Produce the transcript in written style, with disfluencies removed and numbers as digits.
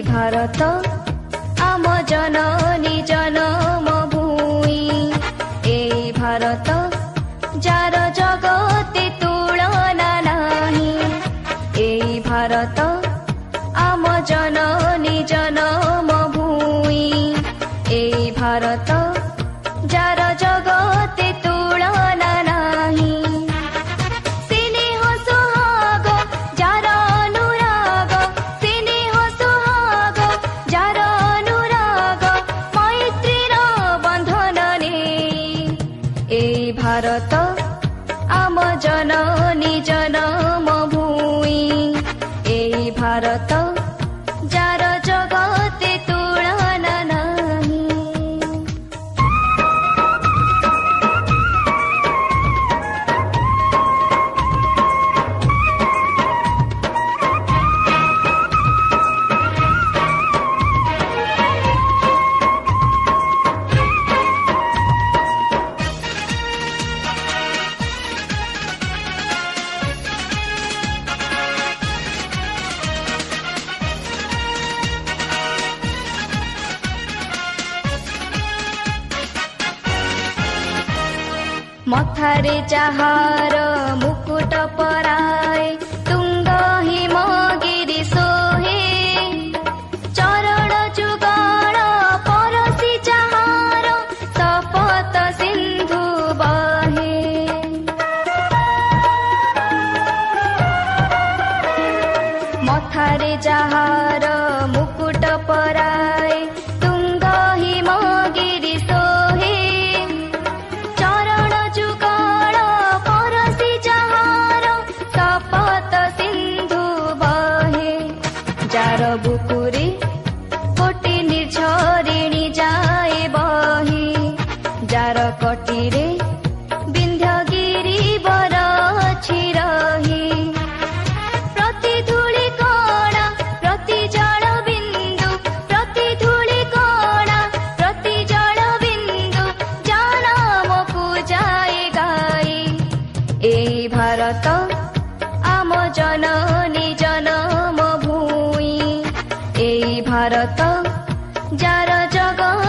भारत आम जननी जन्म भूमि ए भारत जार जगते तुलना नाही ए भारत आम जननी जन्म भूमि ए भारत जार जगते तुलना नाही स्नेह सुहाग जार अनुराग स्नेह सुहाग जार अनुराग मैत्रीर बंधन ने ए भारत आम जननी जन्म भूमि ए भारत जार जगते तुलना नाही। मथारे जाहार मुकुट पराए तुंग हिमगिरी सोहे चरण जुगल परसी जाहार सपत सिंधु बहे मथारे जाहार मुकुट पराए तुंग हिमगिरी सोहे चरण जुगल परसी जाहार सपत सिंधु बहे जार बुकुरे कोटि निर्झरिणी जाए बहे जार कटिरे विंध्यगिरी बर अछि रही प्रति धूଳି कणा प्रति जल बिंदु प्रति धूଳି कणा प्रति जल बिंदु जनमकु जाए गाई ए भारत आम जननी जन्म भूमि ए भारत जार जगत